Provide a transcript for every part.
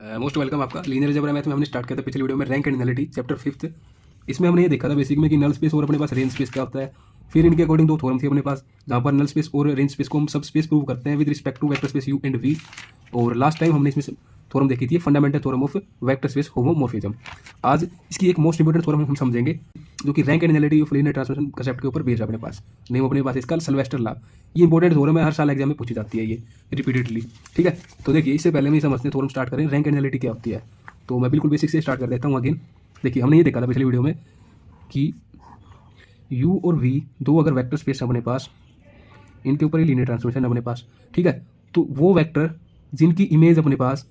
Most welcome आपका linear algebra math में हमने स्टार्ट किया था पिछले वीडियो में rank and nullity chapter 5th। इसमें हमने ये देखा था बेसिक में कि नल स्पेस और अपने पास रेंज स्पेस क्या होता है। फिर इनके अकॉर्डिंग दो थ्योरम थी अपने पास, जहाँ पर नल स्पेस और रेंज स्पेस को हम सब स्पेस प्रूव करते हैं with respect to vector space U and V. और लास्ट टाइम हमने इसमें थ्योरम देखी थी fundamental theorem of vector space homomorphism. आज इसकी एक मोस्ट इंपोर्टेंट थ्योरम हम समझेंगे जो कि rank and nullity of linear transformation concept के ऊपर बेस्ड है अपने पास। नेम अपने पास इसका सिल्वेस्टर लॉ। ये इंपॉर्टेंट थ्योरम है, हर साल एग्जाम में पूछी जाती है ये रिपीटेडली। ठीक है, तो देखिए इससे पहले हम ये समझते हैं थ्योरम स्टार्ट करें रैंक एंड नलिटी क्या होती है। तो मैं बिल्कुल बेसिक से स्टार्ट कर देता हूँ अगेन। देखिए हमने ये देखा था पिछले वीडियो में कि u और v दो अगर वेक्टर स्पेस है अपने पास, इनके ऊपर ही लीनियर ट्रांसफॉर्मेशन है अपने पास। ठीक है, तो वो वेक्टर जिनकी इमेज अपने पास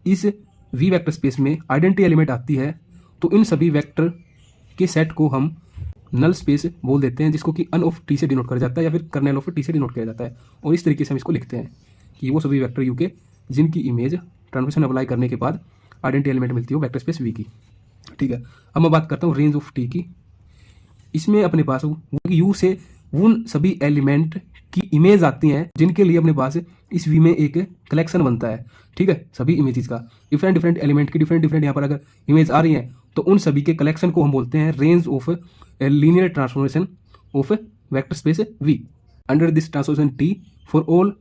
इस v वेक्टर स्पेस में आइडेंटिटी एलिमेंट आती है, तो इन सभी वेक्टर के सेट को हम नल स्पेस बोल देते हैं, जिसको कि अन ऑफ टी से डिनोट करा जाता है या फिर कर्नेल ऑफ टी से डिनोट किया जाता है। और इस तरीके से हम इसको लिखते हैं कि वो सभी वेक्टर u के जिनकी इमेज ट्रांसफॉर्मेशन अप्लाई करने के बाद आइडेंटिटी एलिमेंट मिलती हो वेक्टर स्पेस v की। ठीक है, अब मैं बात करता हूँ रेंज ऑफ टी की। इसमें अपने पास u से उन सभी एलिमेंट की इमेज आती हैं जिनके लिए अपने पास इस v में एक कलेक्शन बनता है। ठीक है, सभी इमेजेस का डिफरेंट डिफरेंट एलिमेंट की डिफरेंट डिफरेंट यहाँ पर अगर इमेज आ रही हैं तो उन सभी के कलेक्शन को हम बोलते हैं range of linear transformation of vector space v under this transformation t for all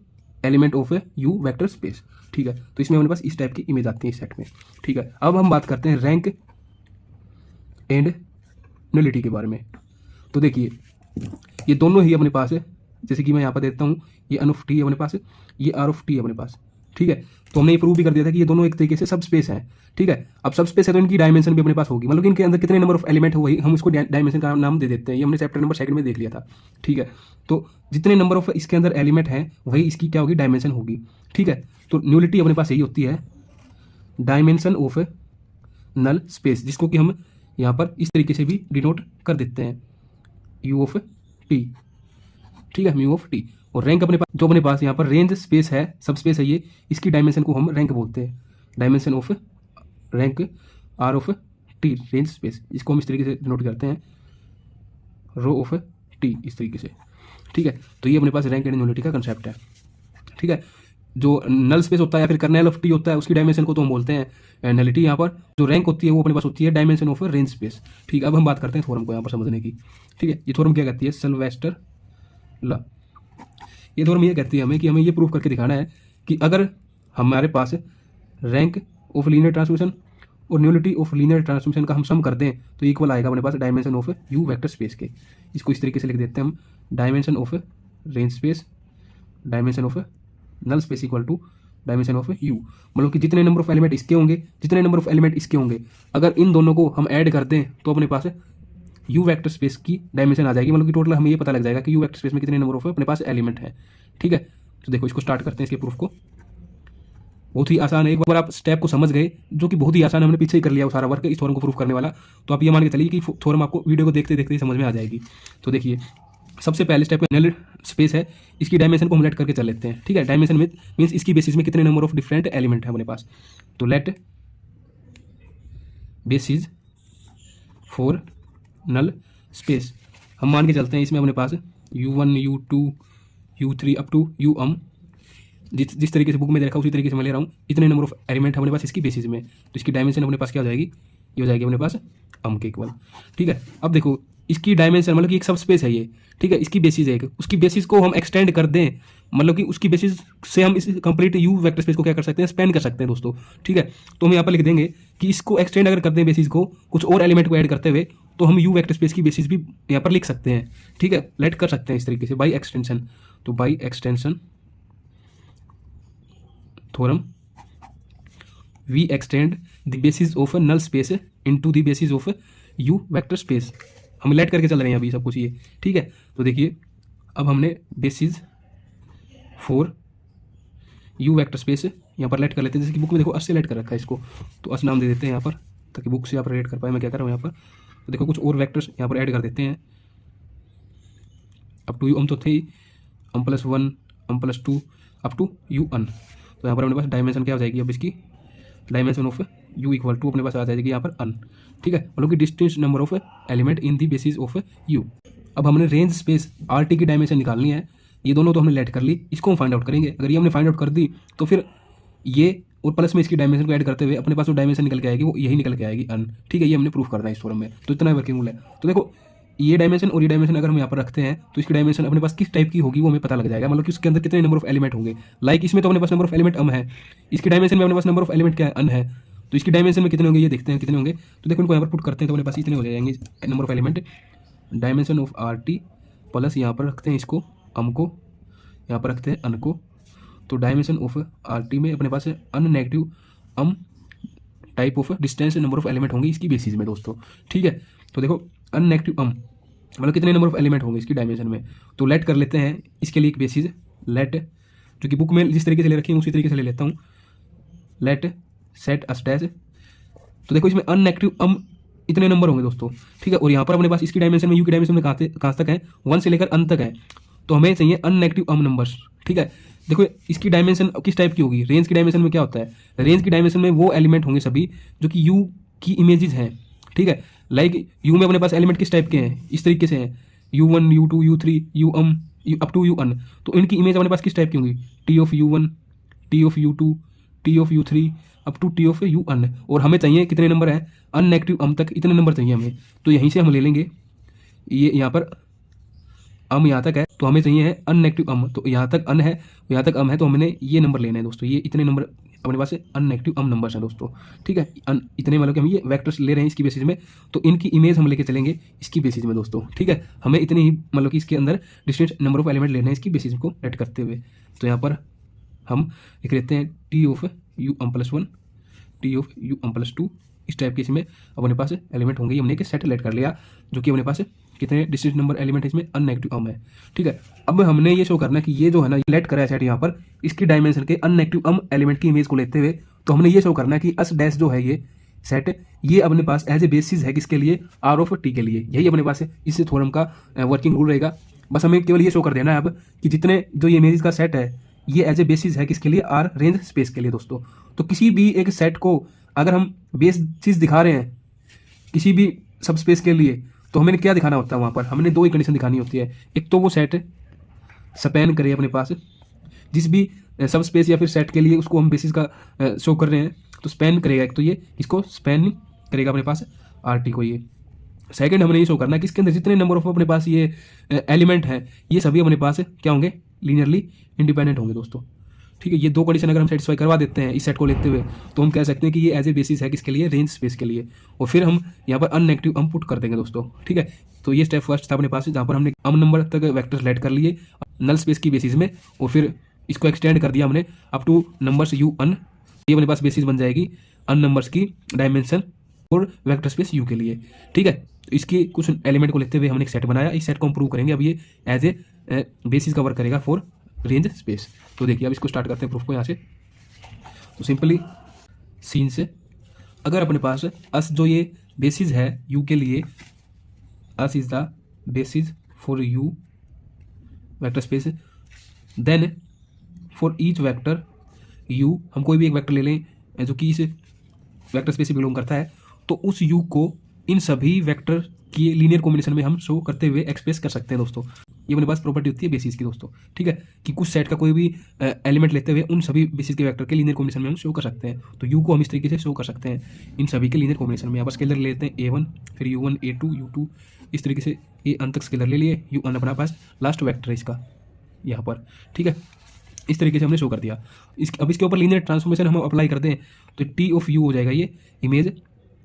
element of u vector space. ठीक है, तो इसमें हमारे पास इस टाइप की इमेज आती है इस सेट में। ठीक है, अब हम बात करते हैं रैंक एंड नलिटी के बारे में। तो देखिए ये दोनों ही अपने पास है, जैसे कि मैं यहाँ पर देता हूँ ये अन ऑफ टी अपने पास है, ये आर ऑफ टी अपने पास। ठीक है, तो हमने ये प्रूव भी कर दिया था कि ये दोनों एक तरीके से सब स्पेस हैं। ठीक है, अब सब स्पेस है तो इनकी डायमेंशन भी अपने पास होगी, मतलब इनके अंदर कितने नंबर ऑफ एलिमेंट हो वही हम उसको डायमेंशन का नाम दे देते हैं। ये हमने चैप्टर नंबर 2 में देख लिया था। ठीक है, तो जितने नंबर ऑफ इसके अंदर एलिमेंट हैं वही इसकी क्या होगी, डायमेंशन होगी। ठीक है, तो न्यूलिटी अपने पास यही होती है डायमेंशन ऑफ नल स्पेस, जिसको कि हम यहाँ पर इस तरीके से भी डिनोट कर देते हैं यू ऑफ टी। ठीक है, म्यू ऑफ टी। और रैंक अपने पास जो अपने पास यहाँ पर रेंज स्पेस है, सब स्पेस है ये, इसकी डायमेंशन को हम रैंक बोलते हैं। Dimension of rank R of T range space, इसको हम इस तरीके से डिनोट करते हैं रो ऑफ टी, इस तरीके से। ठीक है, तो ये अपने पास रैंक एंड न्यूलिटी का कंसेप्ट है। ठीक है, जो नल स्पेस होता है या फिर कर्नेल ऑफ टी होता है उसकी डायमेंशन को तो हम बोलते हैं नलिटी। यहाँ पर जो रैंक होती है वो अपने पास होती है डायमेंशन ऑफ रेंज स्पेस। ठीक है, अब हम बात करते हैं थ्योरम को यहाँ पर समझने की। ठीक है, ये थ्योरम क्या कहती है, सिल्वेस्टर लॉ। ये थ्योरम ये कहती है हमें कि हमें ये प्रूव करके दिखाना है कि अगर हमारे पास रैंक ऑफ लीनियर ट्रांसफॉर्मेशन और न्यूलिटी ऑफ लीनियर ट्रांसफॉर्मेशन का हम सम कर दें तो इक्वल आएगा अपने पास dimension of U vector space के। इसको इस तरीके से लिख देते हैं हम, dimension of range space dimension of null space equal to dimension of U. मतलब कि जितने नंबर ऑफ एलिमेंट इसके होंगे जितने नंबर ऑफ एलिमेंट इसके होंगे, अगर इन दोनों को हम ऐड कर दें तो अपने पास यू वेक्टर स्पेस की डायमेंशन आ जाएगी। मतलब कि टोटल हमें ये पता लग जाएगा कि यू वेक्टर स्पेस में कितने नंबर ऑफ अपने पास एलिमेंट है। ठीक है, तो देखो इसको स्टार्ट करते हैं इसके प्रूफ को। बहुत ही आसान है, एक बार आप स्टेप को समझ गए जो कि बहुत ही आसान है, हमने पीछे ही कर लिया वो सारा वर्क इस थ्योरम को प्रूफ करने वाला, तो आप ये मान के चलिए कि थ्योरम आपको वीडियो को देखते देखते ही समझ में आ जाएगी। तो देखिए सबसे पहले स्टेप में नल स्पेस है, इसकी डायमेंशन को हम लेट करके चल लेते हैं। ठीक है, डायमेंशन में मीन्स इसकी बेसिस में कितने नंबर ऑफ डिफरेंट एलिमेंट है हमारे पास। तो let basis for null space हम मान के चलते हैं इसमें अपने पास u1 u2 u3 up to um, जिस तरीके से बुक में देखा उसी तरीके से मैं ले रहा हूँ। इतने नंबर ऑफ एलिमेंट हमारे पास इसकी बेसिस में, तो इसकी डायमेंशन अपने पास क्या हो जाएगी, ये हो जाएगी अपने पास के इक्वल। ठीक है, अब देखो इसकी डायमेंशन मतलब कि एक सब स्पेस है ये। ठीक है, इसकी बेसिस है एक, उसकी बेसिस को हम एक्सटेंड कर दें, मतलब कि उसकी बेसिस से हम इस कंप्लीट यू वेक्टर स्पेस को क्या कर सकते हैं, स्पेंड कर सकते हैं दोस्तों। ठीक है, तो हम यहाँ पर लिख देंगे कि इसको एक्सटेंड अगर कर दें बेसिस को कुछ और एलिमेंट को ऐड करते हुए, तो हम यू वेक्टर स्पेस की बेसिस भी यहाँ पर लिख सकते हैं। ठीक है, लेट कर सकते हैं इस तरीके से बाई एक्सटेंशन। तो by extension theorem we extend the basis of null space into the basis of U vector space. हम लेट करके चल रहे हैं अभी सब कुछ ये। ठीक है, तो देखिए अब हमने basis for U vector space यहाँ पर लेट कर लेते हैं, जैसे कि बुक में देखो अस से लेट कर रखा है इसको, तो अस नाम दे देते हैं यहाँ पर ताकि बुक से यहाँ पर रेट कर पाए। मैं क्या कर रहा हूँ यहाँ पर, तो देखो कुछ और वेक्टर्स यहाँ पर ऐड कर देते हैं अप टू यू तो थे m+1 m+2 up to un। तो यहाँ पर अपने पास डायमेंशन क्या हो जाएगी, अब इसकी dimension of u equal to अपने पास आ जाएगी यहाँ पर अन। ठीक है, मतलब कि distinct number of element in the basis of u। अब हमने रेंज स्पेस आर टी की डायमेंशन निकालनी है, ये दोनों तो हमने लेट कर ली, इसको हम फाइंड आउट करेंगे। अगर ये हमने फाइंड आउट कर दी तो फिर ये और प्लस में इसकी डायमेंशन को ऐड करते हुए अपने पास जो डायमेंशन निकल के आएगी वो यही निकल के आएगी अन। ठीक है, ये हमने प्रूफ करना है इस थ्योरम में। तो इतना वर्किंग रूल है। तो देखो ये डायमेंशन और ये डायमेंशन अगर हम यहाँ पर रखते हैं तो इसकी डायमेंशन अपने पास किस टाइप की होगी वो हमें पता लग जाएगा, मतलब कि उसके अंदर कितने नंबर ऑफ एलिमेंट होंगे। लाइक इसमें तो अपने पास नंबर ऑफ एलिमेंट अम है, इसकी डायमेंशन में अपने पास नंबर ऑफ एलिमेंट क्या है, अन है। तो इसकी डायमेंशन में कितने होंगे ये देखते हैं कितने होंगे। तो देखो इनको यहाँ पर पुट करते हैं तो अपने पास इतने हो जाएंगे number of element, dimension of R T plus यहाँ पर रखते हैं इसको अम को, यहाँ पर रखते हैं अन को। तो डायमेंशन ऑफ आर टी में अपने पास अन negative um type of distance number of element होंगे इसकी बेसिस में दोस्तों। ठीक है, तो देखो अन नेगेटिव अम मतलब कितने नंबर ऑफ एलिमेंट होंगे इसकी डायमेंशन में। तो लेट कर लेते हैं इसके लिए एक बेसिस, लेट जो कि बुक में जिस तरीके से ले रखी है उसी तरीके से ले लेता हूँ, लेट सेट अस डैश। तो देखो इसमें अन नेगेटिव अम इतने नंबर होंगे दोस्तों। ठीक है, और यहाँ पर अपने पास इसकी डायमेंशन में यू की डायमेंशन में कहाँ तक है, 1 से लेकर अन तक है। तो हमें चाहिए अन नेगेटिव अम नंबर्स। ठीक है, देखो इसकी डायमेंशन किस टाइप की होगी, रेंज की डायमेंशन में क्या होता है, रेंज की डायमेंशन में वो एलिमेंट होंगे सभी जो कि यू की इमेजेस हैं। ठीक है, लाइक यू में अपने पास एलिमेंट किस टाइप के हैं, इस तरीके से हैं u1 u2 u3 um up to un। तो इनकी इमेज अपने पास किस टाइप की होंगी, t of u1 t of u2 t of u3 up to t of un। और हमें चाहिए कितने नंबर हैं, अन नेगेटिव अम तक इतने नंबर चाहिए हमें। तो यहीं से हम ले लेंगे ये यहाँ पर अम यहाँ तक है तो हमें चाहिए है अन नेगेटिव अम। तो यहाँ तक अन है यहाँ तक अम है तो हमने ये नंबर लेना है दोस्तों, ये इतने नंबर अपने पास अन नेगेटिव अम नंबर्स हैं दोस्तों। ठीक है, इतने मतलब कि हम ये वेक्टर्स ले रहे हैं इसकी बेसिस में, तो इनकी इमेज हम लेके चलेंगे इसकी बेसिस में दोस्तों। ठीक है, हमें इतने ही मतलब कि इसके अंदर डिस्टेंट नंबर ऑफ एलिमेंट लेना है इसकी बेसिस को लेट करते हुए। तो यहाँ पर हम लिख लेते हैं T of you um plus 1 T of you um plus 2। इस टाइप के इसमें अपने पास एलिमेंट होंगे, हमने एक सेट लेट कर लिया जो कि अपने पास कितने डिस्टेंट नंबर एलिमेंट इसमें अन नेगेटिव अम है। ठीक है, अब हमने ये शो करना है कि ये जो है ना लेट करा है सेट यहाँ पर इसकी डायमेंशन के अन नेगेटिव अम एलिमेंट की इमेज को लेते हुए, तो हमने ये शो करना है कि अस डैश जो है ये सेट ये अपने पास एज ए बेसिस है किसके लिए, आर ऑफ टी के लिए। यही अपने पास है, इस थ्योरम का वर्किंग रूल रहेगा। बस हमें केवल ये शो कर देना है अब कि जितने जो ये इमेजेस का सेट है ये एज ए बेसिस है किसके लिए, आर रेंज स्पेस के लिए दोस्तों। तो किसी भी एक सेट को अगर हम बेसिस दिखा रहे हैं किसी भी सब स्पेस के लिए तो हमें क्या दिखाना होता है, वहाँ पर हमने दो ही कंडीशन दिखानी होती है। एक तो वो सेट स्पैन करे अपने पास जिस भी सब स्पेस या फिर सेट के लिए उसको हम बेसिस का शो कर रहे हैं तो स्पैन करेगा, एक तो ये इसको स्पैन करेगा अपने पास आर टी को। ये सेकंड हमने ये शो करना है कि इसके अंदर जितने नंबर ऑफ अपने पास ये एलिमेंट हैं ये सभी अपने पास क्या होंगे, लीनियरली इंडिपेंडेंट होंगे दोस्तों। ठीक है, ये दो कंडीशन अगर हम सेटिस्फाई करवा देते हैं इस सेट को लेते हुए तो हम कह सकते हैं कि ये एज ए बेसिस है किसके लिए, रेंज स्पेस के लिए। और फिर हम यहाँ पर अन नेगेटिव अम पुट कर देंगे दोस्तों। ठीक है, तो ये स्टेप फर्स्ट था अपने पास जहाँ पर हमने अम नंबर तक वेक्टर्स लेट कर लिए नल स्पेस की बेसिस में, और फिर इसको एक्सटेंड कर दिया हमने up two numbers you an. ये अपने पास बेसिस बन जाएगी अन नंबर्स की डायमेंशन और वेक्टर स्पेस यू के लिए। ठीक है, तो इसकी कुछ एलिमेंट को लेते हुए हमने एक सेट बनाया, इस सेट को हम प्रूव करेंगे। अब ये एज ए बेसिस का वर्क करेगा फॉर रेंज स्पेस। तो देखिए अब इसको स्टार्ट करते हैं प्रूफ को यहाँ से। तो सिंपली सीन से अगर अपने पास अस जो ये बेसिस है यू के लिए, S is the basis for U vector space, then for each vector U हम कोई भी एक वेक्टर ले लें जो कि इस वेक्टर स्पेस से बिलोंग करता है, तो उस यू को इन सभी वेक्टर की लीनियर कॉम्बिनेशन में हम शो करते हुए एक्सप्रेस कर सकते हैं दोस्तों। ये अपने पास प्रॉपर्टी होती है बेसिस की दोस्तों। ठीक है, कि कुछ सेट का कोई भी एलिमेंट लेते हुए उन सभी बेसिस के वेक्टर के लीनियर कॉम्बिनेशन में हम शो कर सकते हैं। तो यू को हम इस तरीके से शो कर सकते हैं इन सभी के लीनियर कॉम्बिनेशन में। यहाँ पर स्केलर ले लेते हैं a1 फिर u1 a2 u2 इस तरीके से ए अन तक स्केलर ले लिए, u अन अपना पास लास्ट वेक्टर है इसका यहाँ पर। ठीक है, इस तरीके से हमने शो कर दिया। अब इसके ऊपर लीनियर ट्रांसफॉर्मेशन हम अप्लाई करते हैं तो टी ऑफ यू हो जाएगा ये इमेज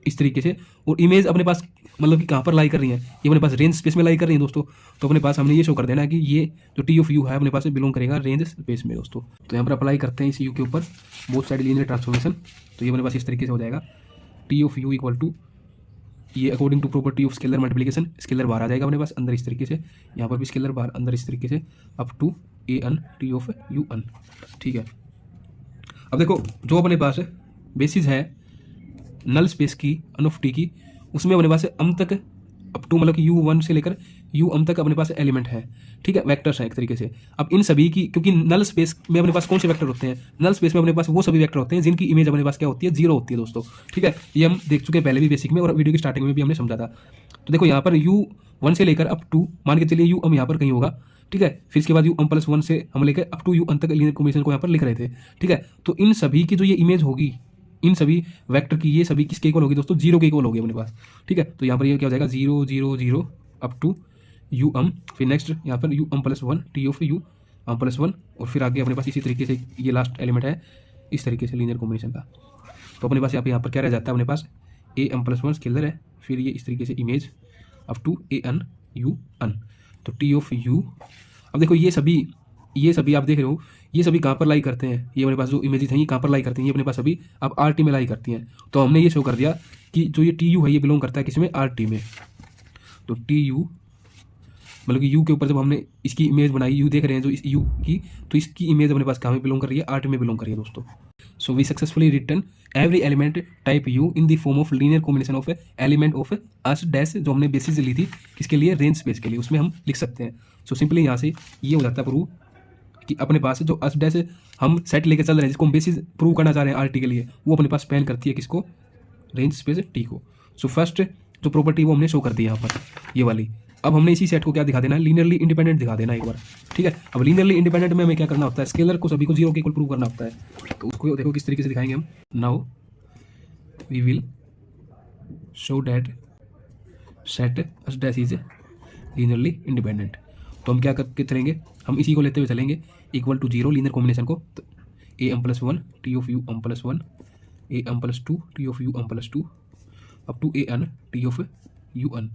इस तरीके से। और इमेज अपने पास मतलब कि कहाँ पर लाई कर रही है, ये अपने पास रेंज स्पेस में लाई कर रही है दोस्तों। तो अपने पास हमने ये शो कर देना है कि ये जो टी ऑफ यू है अपने पास बिलोंग करेगा रेंज स्पेस में दोस्तों। तो यहाँ पर अप्लाई करते हैं इस यू के ऊपर बोथ साइड लीनियर ट्रांसफॉर्मेशन। तो ये अपने पास इस तरीके से हो जाएगा T of U equal to ये according to property of scalar multiplication, scalar बाहर आ जाएगा अपने पास अंदर इस तरीके से, यहाँ पर भी स्केलर बाहर अंदर इस तरीके से up to A n T of U n. ठीक है, अब देखो जो अपने पास बेसिस है नल स्पेस की अन ऑफ टी की, उसमें अपने पास अम तक अप टू मतलब कि u1 से लेकर um तक अपने पास एलिमेंट है। ठीक है, वेक्टर्स हैं एक तरीके से। अब इन सभी की क्योंकि नल स्पेस में अपने पास कौन से वेक्टर होते हैं, नल स्पेस में अपने पास वो सभी वेक्टर होते हैं जिनकी इमेज अपने पास क्या होती है, 0 होती है दोस्तों। ठीक है, ये हम देख चुके हैं पहले भी बेसिक में और वीडियो की स्टार्टिंग में भी हमने समझा था। तो देखो यहाँ पर u1 से लेकर अप टू मान के चलिए u यहाँ पर कहीं होगा, ठीक है। फिर इसके बाद यू प्लस वन से हम लेकर अप टू यू अन तक लीनियर कॉम्बिनेशन को यहाँ पर लिख रहे थे, ठीक है। तो इन सभी की जो ये इमेज होगी, इन सभी वेक्टर की ये सभी किसके इक्वल होगी दोस्तों, जीरो के इक्वल होगी अपने पास, ठीक है। तो यहाँ पर ये क्या हो जाएगा 0 0 0 अप टू यू फिर नेक्स्ट यहाँ पर you plus one T of U plus one, और फिर आगे अपने पास इसी तरीके से ये लास्ट एलिमेंट है इस तरीके से लीनियर कॉम्बिनेशन का। तो अपने पास यहाँ पर क्या रह जाता है अपने पास ए प्लस वन स्केलर है, फिर ये इस तरीके से image up to A n U n, तो टी ऑफ यू। अब देखो ये सभी आप देख रहे हो ये सभी कहाँ पर लाई करते हैं, ये अपने पास जो इमेजेस हैं ये कहाँ पर लाई करती हैं, ये अपने पास अभी अब आर टी में लाई करती हैं। तो हमने ये शो कर दिया कि जो ये टी यू है ये बिलोंग करता है किसमें, आर टी में। तो टी यू मतलब कि यू के ऊपर जब हमने इसकी इमेज बनाई, यू देख रहे हैं जो इस यू की, तो इसकी इमेज अपने पास कहाँ में बिलोंग कर रही है, आर टी में बिलोंग कर रही है दोस्तों। So we successfully written every element type U in the form of linear combination of element of S dash, जो हमने बेसिस ली थी किसके लिए, रेंज स्पेस के लिए, उसमें हम लिख सकते हैं। सो सिंपली यहाँ से ये हो जाता है प्रूव कि अपने पास जो अस डैश हम सेट लेके चल रहे हैं जिसको हम बेसिस प्रूव करना चाह रहे हैं आर टी के लिए, वो अपने पास स्पैन करती है किसको, रेंज स्पेस टी को। सो फर्स्ट जो प्रॉपर्टी वो हमने शो कर दी यहाँ पर ये वाली। अब हमने इसी सेट को क्या दिखा देना है, लीनियरली इंडिपेंडेंट दिखा देना एक बार, ठीक है। अब लीनियरली इंडिपेंडेंट में हमें क्या करना होता है, स्केलर को सभी को जीरो के इक्वल प्रूव करना होता है। तो उसको देखो किस तरीके से दिखाएंगे हम। Now we will show that set S dash is linearly independent. तो हम क्या करके चलेंगे, हम इसी को लेते हुए चलेंगे equal to zero linear combination को। तो A plus one T of U plus one, A plus two T of U plus two, up to A n T of U n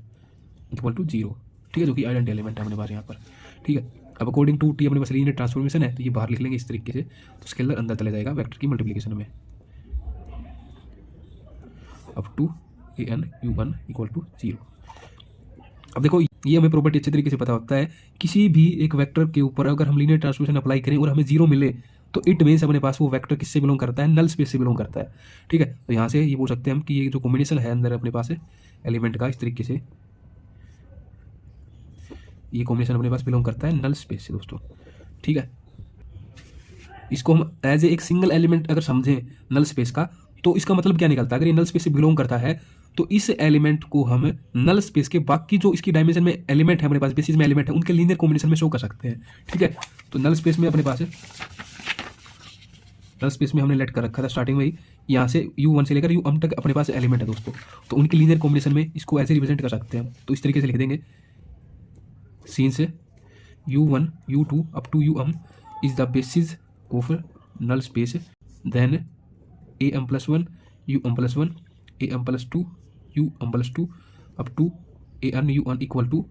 equal to zero, ठीक है, जो कि identity element है अपने पास यहाँ पर, ठीक है। अब अकॉर्डिंग टू टी अपने पास लीनियर ट्रांसफॉर्मेशन है, तो ये बाहर लिख लेंगे इस तरीके से, तो स्केलर अंदर चले जाएगा वेक्टर की मल्टीप्लिकेशन में, up to A N U one equal to zero. अब देखो ये हमें प्रॉपर्टी अच्छे तरीके से पता होता है, किसी भी एक वेक्टर के ऊपर अगर हम लीनियर ट्रांसफॉर्मेशन अप्लाई करें और हमें जीरो मिले तो इट मीन्स अपने पास वो वेक्टर किससे बिलोंग करता है, नल स्पेस से बिलोंग करता है, ठीक है। तो यहाँ से ये बोल सकते हैं हम कि ये जो कॉम्बिनेशन है अंदर अपने पास एलिमेंट का, इस तरीके से ये कॉम्बिनेशन अपने पास बिलोंग करता है नल स्पेस से दोस्तों, ठीक है। इसको हम एज ए एक सिंगल एलिमेंट अगर समझें नल स्पेस का, तो इसका मतलब क्या निकलता है, अगर ये नल स्पेस से बिलोंग करता है तो इस एलिमेंट को हम नल स्पेस के बाकी जो इसकी डायमेंशन में एलिमेंट है अपने पास, बेसिस में एलिमेंट है, उनके लीनियर कॉम्बिनेशन में शो कर सकते हैं, ठीक है। तो नल स्पेस में अपने पास नल स्पेस में हमने लेट कर रखा था स्टार्टिंग में ही, यहाँ से u1 से लेकर u तक अपने पास एलिमेंट है दोस्तों, तो उनकी लीनियर कॉम्बिनेशन में इसको ऐसे रिप्रेजेंट कर सकते हैं। तो इस तरीके से लिख देंगे, since u1 u2 up to um is the basis of null space, then am plus 1 plus 1 am plus 2 plus 2 up to an un equal to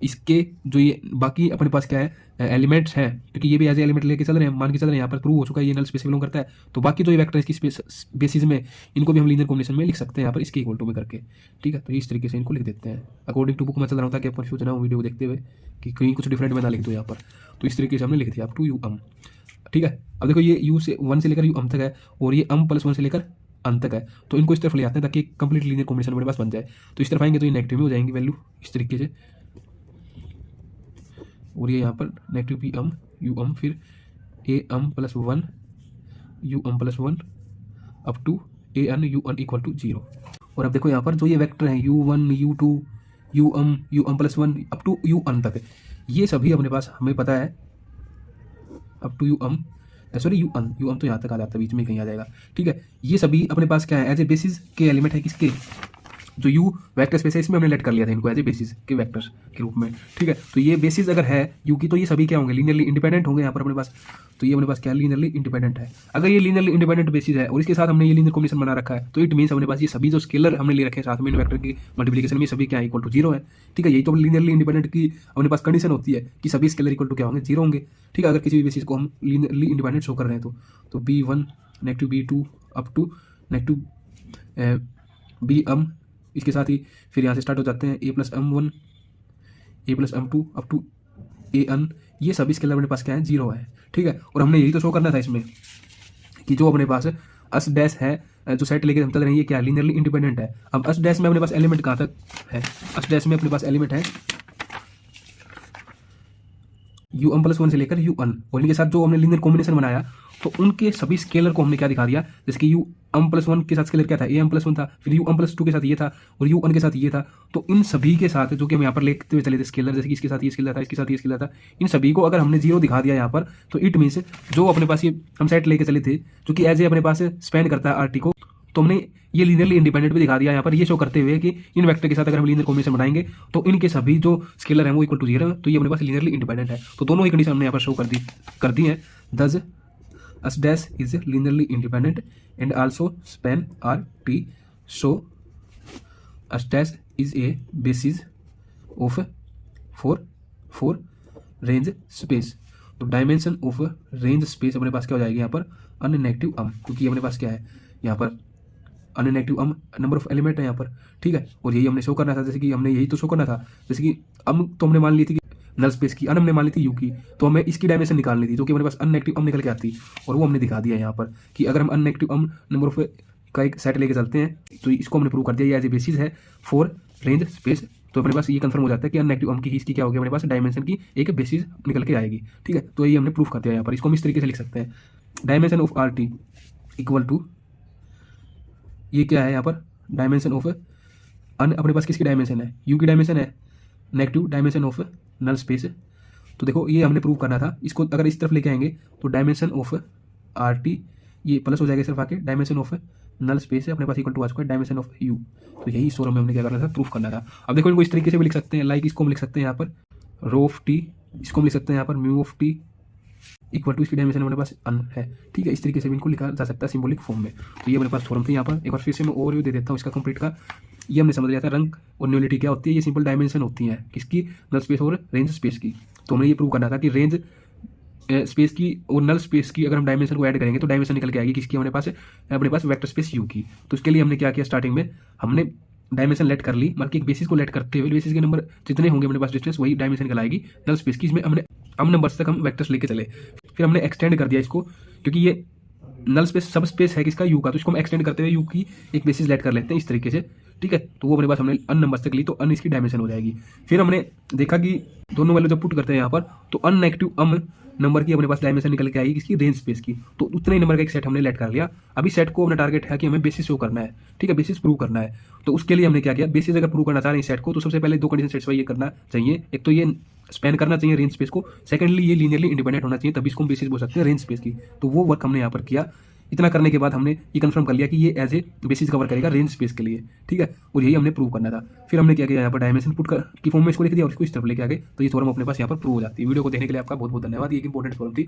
इसके जो ये बाकी अपने पास क्या है एलिमेंट्स हैं, क्योंकि ये भी एज एलिमेंट लेके चल रहे हैं, मान के चल रहे हैं, यहाँ पर प्रूव हो चुका है ये नल स्पेस बिलोंग करता है। तो बाकी जो ये वेक्टर इसकी स्पेस बेसिस में इनको भी हम लीनियर कॉम्बिनेशन में लिख सकते हैं यहाँ पर इसके इक्वल टू में करके, ठीक है। तो इस तरीके से इनको लिख देते हैं अकॉर्डिंग टू बुक में चल रहा होता है कि कंफ्यूजन हो वीडियो देखते हुए कि कहीं कुछ डिफरेंट में ना लिख दो यहाँ पर। तो इस तरीके से हमने लिख दिया अप टू यू ठीक है। अब देखो ये यू से 1 से लेकर यू तक है और ये प्लस 1 से लेकर अन तक है, तो इनको इस तरफ ले आते हैं ताकि कंप्लीट लीनियर कॉम्बिनेशन हमारे पास बन जाए। तो इस तरफ आएंगे तो ये नेगेटिव में हो जाएंगी वैल्यू इस तरीके से, और ये यहाँ पर नेगेटिव पी यू फिर A plus 1 U plus 1 up to A n U equal to zero. और अब देखो यहाँ पर जो ये वेक्टर हैं u1 u2 U plus 1 up to U तक, ये सभी अपने पास हमें पता है अप टू सॉरी यू तो यहाँ तक आ जाता है, बीच में कहीं आ जाएगा, ठीक है। ये सभी अपने पास क्या है एज ए बेसिस के एलिमेंट है किसके, जो यू वेक्टर स्पेस है इसमें हमने लेट कर लिया था इनको एज ए बेसिस के वेक्टर्स के रूप में, ठीक है। तो ये बेसिस अगर है यू की तो ये सभी क्या होंगे, लीनियरली इंडिपेंडेंट होंगे यहाँ पर अपने पास। तो ये अपने पास क्या है, लीनियरली इंडिपेंडेंट है। अगर ये लीनियरली इंडिपेंडेंट बेसिस है और इसके साथ हमने ये लीनियर कॉम्बिनेशन बना रखा है, तो इट मीन्स अपने पास ये सभी जो स्केलर हमने ले रखे हैं साथ में वेक्टर की मल्टीप्लिकेशन में सभी क्या इक्वल टू जीरो है, ठीक है। यही तो लीनियरली इंडिपेंडेंट की अपने पास कंडीशन होती है कि सभी स्केलर इक्वल टू क्या होंगे, जीरो होंगे, ठीक है। अगर किसी भी बेसिस को हम लीनियरली इंडिपेंडेंट शो कर रहे हैं तो b1 negative b2 up to negative b इसके साथ ही फिर यहाँ से स्टार्ट हो जाते हैं a plus m1 a plus m2 up to A n, ये सभी स्केलर अपने पास क्या है, जीरो है, ठीक है। और हमने यही तो शो करना था इसमें कि जो अपने पास अस डैश है जो सेट लेके हम चल रहे हैं ये क्या लीनियरली इंडिपेंडेंट है। अब अस डैश में अपने पास एलिमेंट कहाँ तक है, अस डैश में अपने पास एलिमेंट है u प्लस 1 से लेकर u और इनके साथ जो हमने लीनियर कॉम्बिनेशन बनाया तो उनके सभी स्केलर को हमने क्या दिखा दिया, जैसे कि यू m प्लस 1 के साथ स्केलर क्या था, a m प्लस 1 था, फिर u m प्लस 2 के साथ ये था और u n के साथ ये था। तो इन सभी के साथ जो कि हम यहाँ पर लेते हुए चले थे स्केलर, जैसे कि इसके साथ ये स्केलर था, इसके साथ ये स्केलर था, इन सभी को अगर हमने जीरो दिखा दिया यहाँ पर, तो इट मीन्स जो अपने पास ये हम सेट लेके चले थे जो कि एज ए अपने पास स्पेन करता है RT को, तो हमने ये लीनियरली इंडिपेंडेंट भी दिखा दिया यहाँ पर, ये शो करते हुए कि इन वेक्टर के साथ अगर हम लीनियर कॉम्बिनेशन बनाएंगे तो इनके सभी जो स्केलर हैं वो इक्वल टू 0 है, तो ये अपने पास लीनियरली इंडिपेंडेंट है। तो दोनों ही कंडीशन हमने यहाँ पर शो कर दी है। दस S dash is linearly independent and also span RT, so S dash is a basis of for range space। तो डायमेंशन ऑफ रेंज स्पेस अपने पास क्या हो जाएगी यहाँ पर अननेगेटिव अम, क्योंकि अपने पास क्या है यहाँ पर अननेगेटिव अम नंबर ऑफ एलिमेंट है यहाँ पर, ठीक है। और यही हमने शो करना था, जैसे कि हमने यही तो शो करना था, जैसे कि अम तो हमने मान ली थी नल स्पेस की, अन हमने मान ली थी यू की, तो हमें इसकी डायमेंशन निकालनी थी जो कि हमारे पास अननेगेटिव अम निकल के आती, और वो हमने दिखा दिया यहाँ पर कि अगर हम अननेगेटिव अम नंबर ऑफ का एक सेट लेके चलते हैं तो इसको हमने प्रूव कर दिया, ये एज ए बेसिस है फॉर रेंज स्पेस। तो अपने पास ये कंफर्म हो जाता है कि अननेगेटिव अम की ही इसकी क्या होगी, अपने पास डायमेंशन की एक बेसिस निकल के आएगी, ठीक है। तो ये हमने प्रूफ कर दिया यहाँ पर। इसको हम इस तरीके से लिख सकते हैं, dimension of RT equal to, ये क्या है यहाँ पर डायमेंशन ऑफ अन, अपने पास किसकी डायमेंशन है, यू की डायमेंशन है, negative dimension of null space. तो देखो ये हमने प्रूव करना था, इसको अगर इस तरफ लेके आएंगे तो डायमेंशन ऑफ RT ये प्लस हो जाएगा सिर्फ आके, डायमेंशन ऑफ नल स्पेस है अपने पास इक्वल टू आ चुका है डायमेंशन ऑफ यू। तो यही सोरो में हमने क्या करना था, प्रूफ करना था। अब देखो इनको इस तरीके से भी लिख सकते हैं, लाइक इसको हम लिख सकते हैं यहाँ पर रो ऑफ टी, इसको हम लिख सकते हैं यहाँ पर mu of T equal to इसकी डायमेंशन हमारे पास अन है, ठीक है। इस तरीके से भी इनको लिखा जा सकता है सिंबॉलिक फॉर्म में। तो ये अपने पास फॉर्म थी यहाँ पर। एक बार फिर से मैं ओवरव्यू दे देता हूँ इसका कंप्लीट का। ये हमने समझ लिया था रंग और न्यूलिटी क्या होती है, ये सिंपल डायमेंशन होती है किसकी, नल स्पेस और रेंज स्पेस की। तो हमें ये प्रूव करना था कि रेंज स्पेस की और नल स्पेस की अगर हम डायमेंशन को ऐड करेंगे तो डायमेंशन निकल के आएगी किसकी, अपने पास वेक्टर स्पेस यू की। तो इसके लिए हमने क्या किया, स्टार्टिंग में हमने डायमेंशन लेट कर ली, मतलब कि एक बेसिस को लेट करते हुए बेसिस के नंबर जितने होंगे अपने पास डिस्टेंस वही डायमेंशन निकलाएगी नल स्पेस की। इसमें हमने अम नंबर्स तक हम वेक्टर्स लेके चले, फिर हमने एक्सटेंड कर दिया इसको, क्योंकि ये नल स्पेस सब स्पेस है किसका, यू का। तो इसको हम एक्सटेंड करते हुए यू की एक बेसिस लेट कर लेते हैं इस तरीके से, ठीक है। तो वो अपने पास हमने अन नंबर्स तक ली, तो अन इसकी डायमेंशन हो जाएगी। फिर हमने देखा कि दोनों वैल्यू जब पुट करते हैं यहाँ पर तो अन नेगेटिव अम नंबर की अपने पास डायमेंशन निकल के आएगी किसकी, रेंज स्पेस की। तो उतने ही नंबर का एक सेट हमने लेट कर लिया। अभी सेट को अपना टारगेट है कि हमें बेसिस शो करना है, ठीक है, बेसिस प्रूव करना है। तो उसके लिए हमने क्या किया, बेसिस अगर प्रूव करना चाह रहे हैं सेट को तो सबसे पहले दो कंडीशन सेटिस्फाई ये करना चाहिए, एक तो ये स्पेन करना चाहिए रेंज स्पेस को, सेकंडली ये लीनियरली इंडिपेंडेंट होना चाहिए, तभी इसको हम बेसिस बोल सकते हैं रेंज स्पेस की। तो वो वर्क हमने यहाँ पर किया। इतना करने के बाद हमने ये कंफर्म कर लिया कि ये एज ए बेसिस कवर करेगा रेंज स्पेस के लिए, ठीक है। और यही हमने प्रूव करना था। फिर हमने क्या किया, यहाँ पर डायमेंशन पुट कर की फॉर्म में इसको लिख दिया और इसको इस तरफ लेके आ गए, तो ये थ्योरम अपने पास यहाँ पर प्रूव हो जाती है। वीडियो को देखने के लिए आपका बहुत बहुत धन्यवाद। ये एक इंपॉर्टेंट थ्योरम थी।